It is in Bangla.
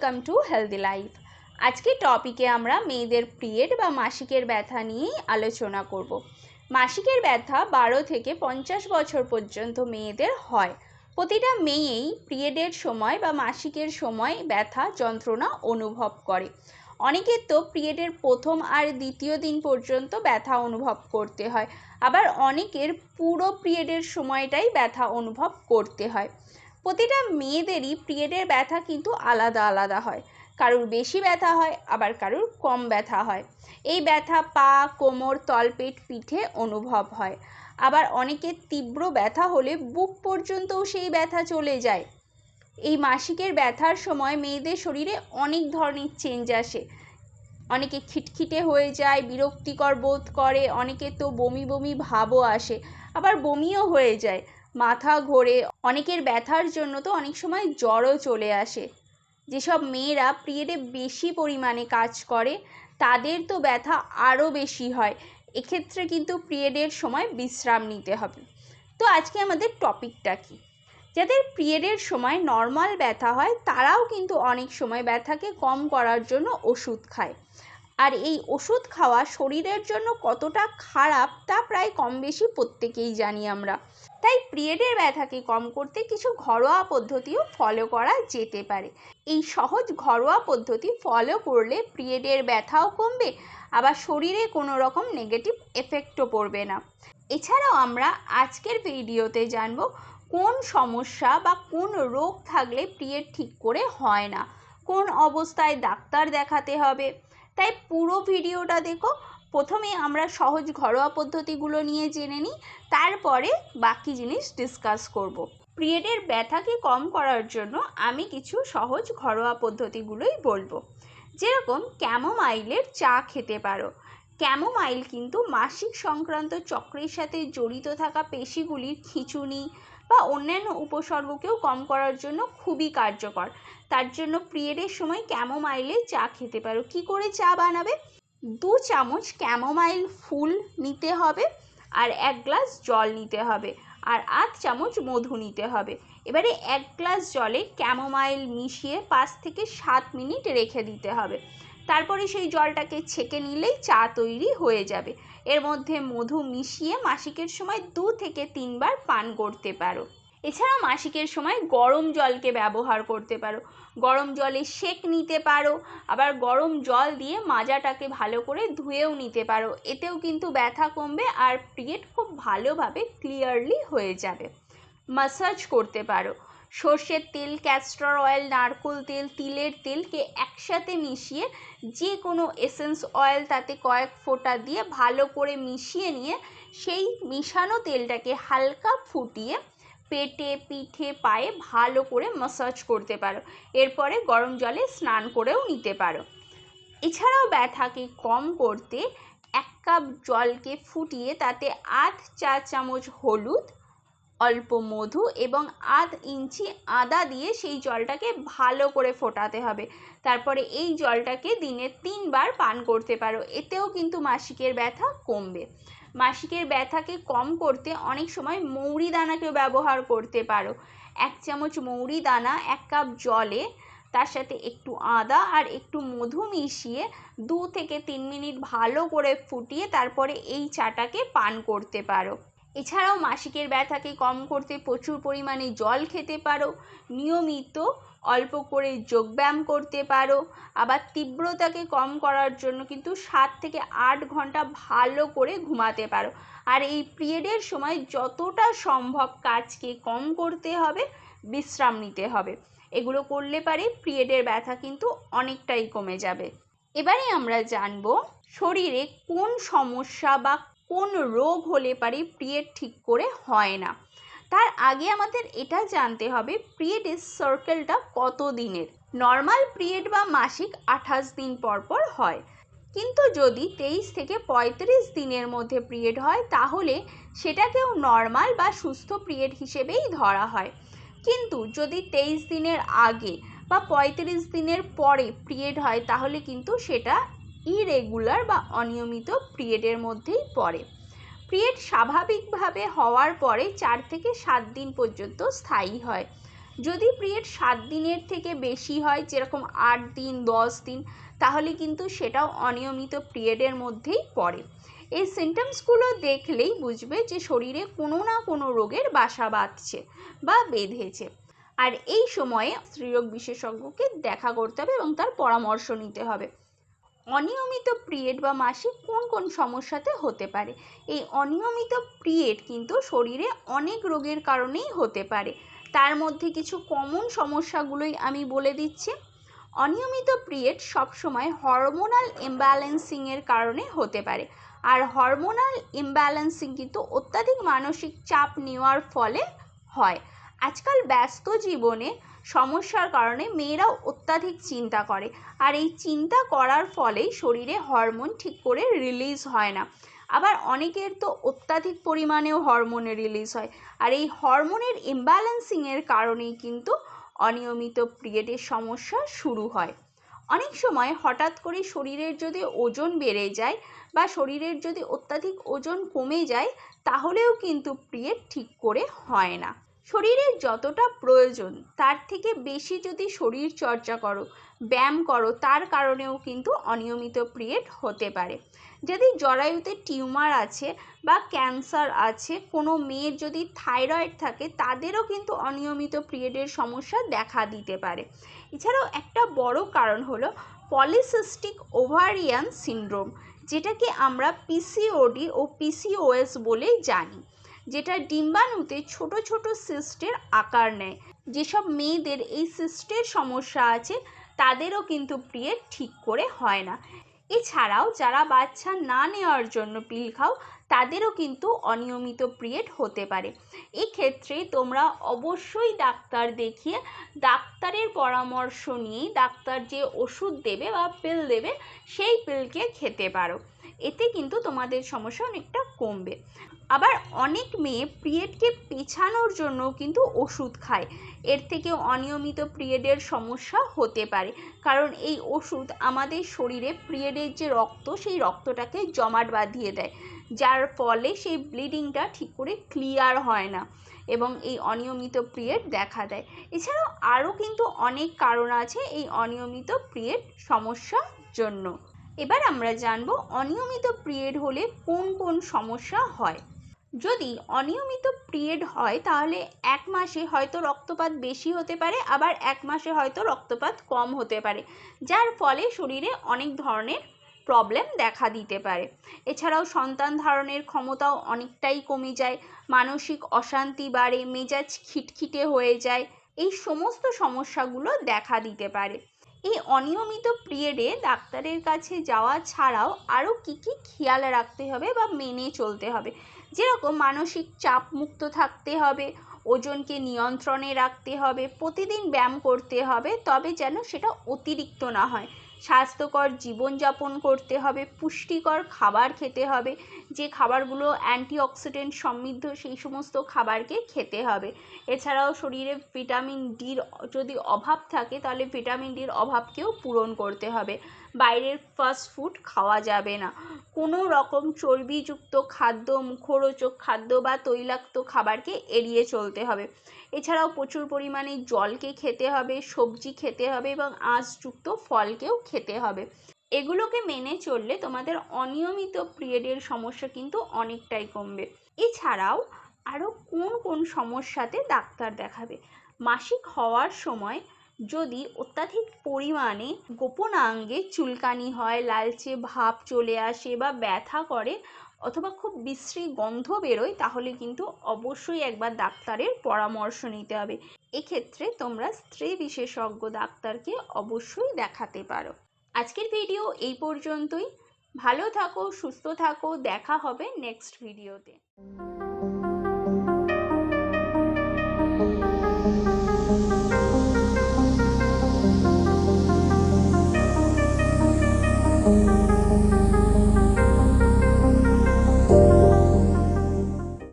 Welcome to healthy life. আজকে টপিকে আমরা মেয়েদের পিরিয়ড বা মাসিকের ব্যথা নিয়েই আলোচনা করব। মাসিকের ব্যথা 12 থেকে 50 বছর পর্যন্ত মেয়েদের হয়। প্রতিটা মেয়েই পিরিয়ডের সময় বা মাসিকের সময় ব্যথা যন্ত্রণা অনুভব করে। অনেকের তো পিরিয়ডের প্রথম আর দ্বিতীয় দিন পর্যন্ত ব্যথা অনুভব করতে হয়, আবার অনেকের পুরো পিরিয়ডের সময়টাই ব্যথা অনুভব করতে হয়। প্রতিটা মেয়েদেরই পিরিয়ডের ব্যথা কিন্তু আলাদা আলাদা হয়। কারুর বেশি ব্যথা হয়, আবার কারুর কম ব্যথা হয়। এই ব্যথা পা, কোমর, তলপেট, পিঠে অনুভব হয়। আবার অনেকের তীব্র ব্যথা হলে বুক পর্যন্তও সেই ব্যথা চলে যায়। এই মাসিকের ব্যথার সময় মেয়েদের শরীরে অনেক ধরনের চেঞ্জ আসে। অনেকে খিটখিটে হয়ে যায়, বিরক্তিকর বোধ করে, অনেকে তো বমি বমি ভাবও আসে, আবার বমিও হয়ে যায়, মাথা ঘোরে। অনেকের ব্যথার জন্য তো অনেক সময় জ্বরও চলে আসে। যেসব মেয়েরা পিরিয়ডে বেশি পরিমাণে কাজ করে তাদের তো ব্যথা আরও বেশি হয়। এক্ষেত্রে কিন্তু পিরিয়ডের সময় বিশ্রাম নিতে হবে। তো আজকে আমাদের টপিকটা কি? যাদের পিরিয়ডের সময় নর্মাল ব্যথা হয় তারাও কিন্তু অনেক সময় ব্যথাকে কম করার জন্য ওষুধ খায়। আর এই ওষুধ খাওয়া শরীরের জন্য কতটা খারাপ তা প্রায় কম বেশি প্রত্যেকেই জানি আমরা। তাই পিরিয়ডের ব্যথাকে কম করতে কিছু ঘরোয়া পদ্ধতিও ফলো করা যেতে পারে। এই সহজ ঘরোয়া পদ্ধতি ফলো করলে পিরিয়ডের ব্যথাও কমবে, আবার শরীরে কোনো রকম নেগেটিভ এফেক্টও পড়বে না। এছাড়াও আমরা আজকের ভিডিওতে জানবো কোন সমস্যা বা কোন রোগ থাকলে পিরিয়ড ঠিক করে হয় না, কোন অবস্থায় ডাক্তার দেখাতে হবে। তাই পুরো ভিডিওটা দেখো। প্রথমে আমরা সহজ ঘরোয়া পদ্ধতিগুলো নিয়ে জেনে নিই, তারপরে বাকি জিনিস ডিসকাস করব। পিরিয়ডের ব্যথাকে কম করার জন্য আমি কিছু সহজ ঘরোয়া পদ্ধতিগুলোই বলবো। যেরকম ক্যামোমাইলের চা খেতে পারো। ক্যামোমাইল কিন্তু মাসিক সংক্রান্ত চক্রের সাথে জড়িত থাকা পেশিগুলির খিঁচুনি বা অন্যান্য উপসর্গকেও কম করার জন্য খুবই কার্যকর। তার জন্য পিরিয়ডের সময় ক্যামোমাইলের চা খেতে পারো। কি করে চা বানাবে? 2 চামচ ক্যামোমাইল ফুল নিতে হবে, আর 1 গ্লাস জল নিতে হবে, আর 8 চামচ মধু নিতে হবে। এবারে 1 গ্লাস জলে ক্যামোমাইল মিশিয়ে 5 থেকে 7 মিনিট রেখে দিতে হবে। তারপরে সেই জলটাকে ছেঁকে নিলেই চা তৈরি হয়ে যাবে। এর মধ্যে মধু মিশিয়ে মাসিকের সময় 2 থেকে 3 বার পান করতে পারো। এছাড়াও মাসিকের সময় গরম জলকে ব্যবহার করতে পারো। গরম জলে সেঁক নিতে পারো, আবার গরম জল দিয়ে মাজাটাকে ভালো করে ধুয়েও নিতে পারো। এতেও কিন্তু ব্যথা কমবে আর পিরিয়ড খুব ভালোভাবে ক্লিয়ারলি হয়ে যাবে। ম্যাসাজ করতে পারো। সর্ষের তেল, ক্যাস্টর অয়েল, নারকেল তেল, তিলের তেলকে একসাথে মিশিয়ে যে কোনো এসেন্স অয়েল তাতে কয়েক ফোঁটা দিয়ে ভালো করে মিশিয়ে নিয়ে সেই মিশানো তেলটাকে হালকা ফুটিয়ে পেটে, পিঠে, পায়ে ভালো করে ম্যাসাজ করতে পারো। এরপরে গরম জলে স্নান করেও নিতে পারো। এছাড়াও ব্যথাকে কম করতে 1 কাপ জলকে ফুটিয়ে তাতে 1/2 চা চামচ হলুদ, অল্প মধু এবং 1/2 ইঞ্চি আদা দিয়ে সেই জলটাকে ভালো করে ফোটাতে হবে। তারপরে এই জলটাকে দিনে 3 বার পান করতে পারো। এতেও কিন্তু মাসিকের ব্যথা কমবে। মাসিকের ব্যথাকে কম করতে অনেক সময় মৌরি দানাকেও ব্যবহার করতে পারো। 1 চামচ মৌরি দানা 1 কাপ জলে, তার সাথে একটু আদা আর একটু মধু মিশিয়ে 2 থেকে 3 মিনিট ভালো করে ফুটিয়ে তারপরে এই চাটাকে পান করতে পারো। এছাড়াও মাসিকের ব্যথাকে কম করতে প্রচুর পরিমাণে জল খেতে পারো, নিয়মিত অল্প করে যোগব্যায়াম করতে পারো। আবার তীব্রতাকে কম করার জন্য কিন্তু 7 থেকে 8 ঘন্টা ভালো করে ঘুমাতে পারো। আর এই পিরিয়ডের সময় যতটা সম্ভব কাজকে কম করতে হবে, বিশ্রাম নিতে হবে। এগুলো করলে পারে পিরিয়ডের ব্যথা কিন্তু অনেকটাই কমে যাবে। এবারে আমরা জানবো শরীরে কোন সমস্যা বা কোন রোগ হলে পারে পিরিয়ড ঠিক করে হয় না। তার আগে আমাদের এটা জানতে হবে পিরিয়ডের সার্কেলটা কত দিনের। নর্মাল পিরিয়ড বা মাসিক 28 দিন পর পর হয়, কিন্তু যদি 23 থেকে 35 দিনের মধ্যে পিরিয়ড হয় তাহলে সেটাকেও নর্মাল বা সুস্থ পিরিয়ড হিসেবেই ধরা হয়। কিন্তু যদি 23 দিনের আগে বা 35 দিনের পরে পিরিয়ড হয় তাহলে কিন্তু সেটা ইরেগুলার বা অনিয়মিত পিরিয়ডের মধ্যেই পড়ে। পিরিয়ড স্বাভাবিকভাবে হওয়ার পরে 4 থেকে 7 দিন পর্যন্ত স্থায়ী হয়। যদি পিরিয়ড 7 দিনের থেকে বেশি হয়, যেরকম 8 দিন 10 দিন, তাহলে কিন্তু সেটাও অনিয়মিত পিরিয়ডের মধ্যেই পড়ে। এই সিমটমসগুলো দেখলেই বুঝবে যে শরীরে কোনো না কোনো রোগের বাসা বাঁধছে বা বেঁধেছে। আর এই সময়ে স্ত্রীরোগ বিশেষজ্ঞকে দেখা করতে হবে এবং তার পরামর্শ নিতে হবে। অনিয়মিত পিরিয়ড বা মাসিক কোন কোন সমস্যাতে হতে পারে? এই অনিয়মিত পিরিয়ড কিন্তু শরীরে অনেক রোগের কারণেই হতে পারে। তার মধ্যে কিছু কমন সমস্যাগুলোই আমি বলে দিচ্ছি। অনিয়মিত পিরিয়ড সবসময় হরমোনাল ইমব্যালেন্সিংয়ের কারণে হতে পারে। আর হরমোনাল ইমব্যালেন্সিং কিন্তু অত্যাধিক মানসিক চাপ নেওয়ার ফলে হয়। আজকাল ব্যস্ত জীবনে সমস্যার কারণে মেয়েরাও অত্যাধিক চিন্তা করে, আর এই চিন্তা করার ফলেই শরীরে হরমোন ঠিক করে রিলিজ হয় না। আবার অনেকের তো অত্যাধিক পরিমাণেও হরমোনের রিলিজ হয়, আর এই হরমোনের ইমব্যালেন্সিংয়ের কারণেই কিন্তু অনিয়মিত পিরিয়ডের সমস্যা শুরু হয়। অনেক সময় হঠাৎ করে শরীরের যদি ওজন বেড়ে যায় বা শরীরের যদি অত্যাধিক ওজন কমে যায়, তাহলেও কিন্তু পিরিয়ড ঠিক করে হয় না। শরীরের যতটা প্রয়োজন তার থেকে বেশি যদি শরীর চর্চা করো, ব্যায়াম করো, তার কারণেও কিন্তু অনিয়মিত পিরিয়ড হতে পারে। যদি জরায়ুতে টিউমার আছে বা ক্যান্সার আছে, কোনো মেয়ের যদি থাইরয়েড থাকে, তাদেরও কিন্তু অনিয়মিত পিরিয়ডের সমস্যা দেখা দিতে পারে। এছাড়াও একটা বড় কারণ হলো পলিসিস্টিক ওভারিয়ান সিনড্রোম, যেটাকে আমরা পিসিওডি ও পিসিওএস বলে জানি, যেটা ডিম্বাণুতে ছোট ছোট সিস্টের আকার নেয়। যেসব মেয়েদের এই সিস্টের সমস্যা আছে তাদেরও কিন্তু পিরিয়ড ঠিক করে হয় না। এছাড়াও যারা বাচ্চা না নেওয়ার জন্য পিল খাও, তাদেরও কিন্তু অনিয়মিত পিরিয়ড হতে পারে। এক্ষেত্রে তোমরা অবশ্যই ডাক্তার দেখিয়ে ডাক্তারের পরামর্শ নিয়েই ডাক্তার যে ওষুধ দেবে বা পিল দেবে সেই পিলকে খেতে পারো। এতে কিন্তু তোমাদের সমস্যা অনেকটা কমবে। আবার অনেক মেয়ে পিরিয়ডকে পেছানোর জন্য কিন্তু ওষুধ খায়। এর থেকেও অনিয়মিত পিরিয়ডের সমস্যা হতে পারে, কারণ এই ওষুধ আমাদের শরীরে পিরিয়ডের যে রক্ত, সেই রক্তটাকে জমাট বাঁধিয়ে দেয়, যার ফলে সেই ব্লিডিংটা ঠিক করে ক্লিয়ার হয় না এবং এই অনিয়মিত পিরিয়ড দেখা দেয়। এছাড়াও আরও কিন্তু অনেক কারণ আছে এই অনিয়মিত পিরিয়ড সমস্যার জন্য। এবার আমরা জানবো অনিয়মিত পিরিয়ড হলে কোন কোন সমস্যা হয়। যদি অনিয়মিত পিরিয়ড হয় তাহলে এক মাসে হয়তো রক্তপাত বেশি হতে পারে, আবার এক মাসে হয়তো রক্তপাত কম হতে পারে, যার ফলে শরীরে অনেক ধরনের প্রবলেম দেখা দিতে পারে। এছাড়াও সন্তান ধারণের ক্ষমতাও অনেকটাই কমে যায়, মানসিক অশান্তি বাড়ে, মেজাজ খিটখিটে হয়ে যায়, এই সমস্ত সমস্যাগুলো দেখা দিতে পারে। এই অনিয়মিত পিরিয়ডে ডাক্তারের কাছে যাওয়া ছাড়াও আরও কী কী খেয়াল রাখতে হবে বা মেনে চলতে হবে, যেরকম মানসিক চাপ মুক্ত থাকতে হবে, ওজনকে নিয়ন্ত্রণে রাখতে হবে, প্রতিদিন ব্যায়াম করতে হবে, তবে যেন সেটা অতিরিক্ত না হয়, স্বাস্থ্যকর জীবনযাপন করতে হবে, পুষ্টিকর খাবার খেতে হবে, যে খাবারগুলো অ্যান্টিঅক্সিডেন্ট সমৃদ্ধ সেই সমস্ত খাবারকে খেতে হবে। এছাড়াও শরীরে ভিটামিন ডির যদি অভাব থাকে তাহলে ভিটামিন ডির অভাবকেও পূরণ করতে হবে। বাইরের ফাস্ট ফুড খাওয়া যাবে না, কোনো রকম চর্বিযুক্ত খাদ্য, মুখরোচক খাদ্য বা তৈলাক্ত খাবারকে এড়িয়ে চলতে হবে। এছাড়াও প্রচুর পরিমাণে জলকে খেতে হবে, সবজি খেতে হবে এবং আঁশযুক্ত ফলকেও খেতে হবে। এগুলোকে মেনে চললে তোমাদের অনিয়মিত পিরিয়ডের সমস্যা কিন্তু অনেকটাই কমবে। এছাড়াও আরও কোন কোন সমস্যাতে ডাক্তার দেখাবে। মাসিক হওয়ার সময় যদি অত্যাধিক পরিমাণে গোপনাঙ্গে চুলকানি হয়, লালচে ভাব চলে আসে বা ব্যথা করে অথবা খুব বিশ্রী গন্ধ বেরোয়, তাহলে কিন্তু অবশ্যই একবার ডাক্তারের পরামর্শ নিতে হবে। এক্ষেত্রে তোমরা স্ত্রী বিশেষজ্ঞ ডাক্তারকে অবশ্যই দেখাতে পারো। আজকের ভিডিও এই পর্যন্তই। ভালো থাকো, সুস্থ থাকো, দেখা হবে নেক্সট ভিডিওতে।